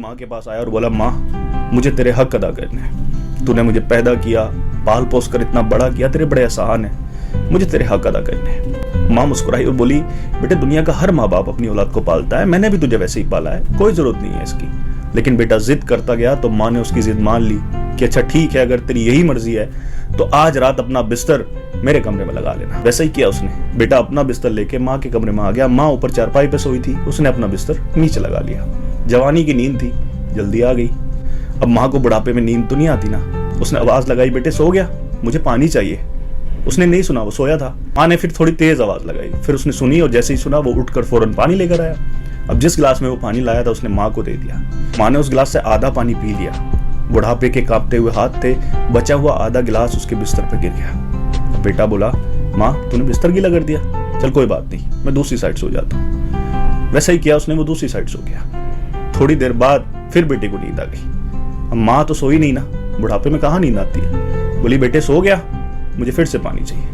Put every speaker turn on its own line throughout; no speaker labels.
माँ के पास आया और बोला, माँ मुझे तेरे हक अदा करने हैं, तूने मुझे पैदा किया, पाल पोस कर इतना बड़ा किया, तेरे बड़े एहसान है, मुझे तेरे हक अदा करने हैं। माँ मुस्कुराई और बोली, बेटे दुनिया का हर माँ बाप अपनी औलाद को पालता है, मैंने भी तुझे वैसे ही पाला है, कोई जरूरत नहीं है इसकी। लेकिन बेटा जिद करता गया तो माँ ने उसकी जिद मान ली कि अच्छा ठीक है, अगर तेरी यही मर्जी है तो आज रात अपना बिस्तर मेरे कमरे में लगा लेना। वैसा ही किया उसने। बेटा अपना बिस्तर लेके माँ के कमरे में आ गया। माँ ऊपर चारपाई पे सोई थी, उसने अपना बिस्तर नीचे लगा लिया। जवानी की नींद थी, जल्दी आ गई। अब माँ को बुढ़ापे में नींद तो नहीं आती ना। उसने आवाज लगाई, बेटे सो गया, मुझे पानी चाहिए। उसने नहीं सुना, वो सोया था। माँ ने फिर थोड़ी तेज आवाज लगाई, फिर उसने सुनी और जैसे ही सुना वो उठकर फौरन पानी लेकर आया। अब जिस गिलास में वो पानी लाया था उसने माँ को दे दिया। माँ ने उस गिलास से आधा पानी पी लिया। बुढ़ापे के कांपते हुए हाथ थे, बचा हुआ आधा गिलास उसके बिस्तर पर गिर गया। बेटा बोला, माँ तूने बिस्तर गीला कर दिया, चल कोई बात नहीं, मैं दूसरी साइड सो जाता हूँ। वैसा ही किया उसने, वो दूसरी साइड सो गया। थोड़ी देर बाद फिर बेटे को नींद आ गई। अब माँ तो सोई नहीं ना, बुढ़ापे में कहाँ नींद आती है। बोली, बेटे सो गया, मुझे फिर से पानी चाहिए।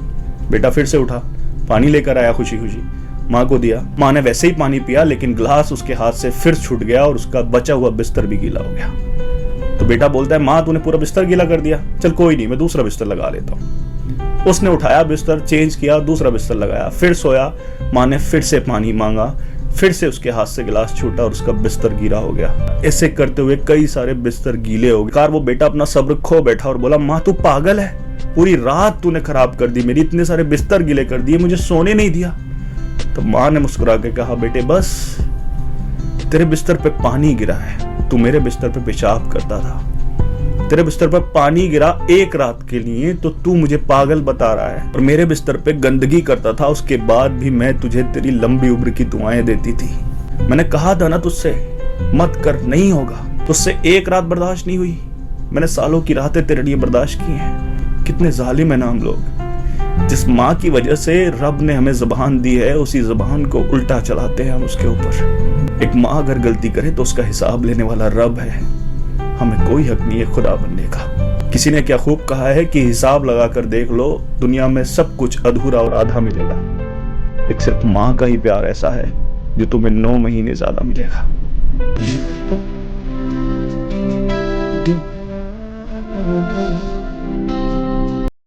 बेटा फिर से उठा, पानी लेकर आया, खुशी खुशी माँ को दिया। माँ ने वैसे ही पानी पिया, लेकिन गिलास उसके हाथ से फिर छूट गया और उसका बचा हुआ बिस्तर भी गीला हो गया। तो बेटा बोलता है, माँ तूने पूरा बिस्तर गीला कर दिया, चल कोई नहीं, मैं दूसरा बिस्तर लगा लेता हूँ। उसने उठाया बिस्तर, चेंज किया, दूसरा बिस्तर लगाया, फिर सोया। माँ ने फिर से पानी मांगा, फिर से उसके हाथ से गिलास छूटा और उसका बिस्तर गीला हो गया। ऐसे करते हुए कई सारे बिस्तर गीले हो गए। वो बेटा अपना सब्र खो बैठा और बोला, माँ तू पागल है, पूरी रात तूने खराब कर दी मेरी, इतने सारे बिस्तर गीले कर दिए, मुझे सोने नहीं दिया। तो माँ ने मुस्कुरा के कहा, बेटे बस तेरे बिस्तर पे पानी गिरा है, तू मेरे बिस्तर पे पेशाब करता था, तेरे बिस्तर पर पानी गिरा एक रात के लिए तो तू मुझे पागल बता रहा है, और मेरे बिस्तर पे गंदगी करता था, उसके बाद भी मैं तुझे तेरी लंबी उम्र की दुआएं देती थी। मैंने कहा था ना तुझसे मत कर, नहीं होगा। तुझसे एक रात बर्दाश्त नहीं हुई, मैंने सालों की रातें तेरे लिए बर्दाश्त की हैं। कितने जालिम है ना हम लोग। जिस माँ की वजह से रब ने हमें जुबान दी है, उसी जुबान को उल्टा चलाते हैं हम उसके ऊपर। एक माँ अगर गलती करे तो उसका हिसाब लेने वाला रब है, हमें कोई हक नहीं है खुदा बनने का। किसी ने क्या खूब कहा है कि हिसाब लगाकर देख लो, दुनिया में सब कुछ अधूरा और आधा मिलेगा, एक सिर्फ माँ का ही प्यार ऐसा है जो तुम्हें 9 महीने ज्यादा मिलेगा।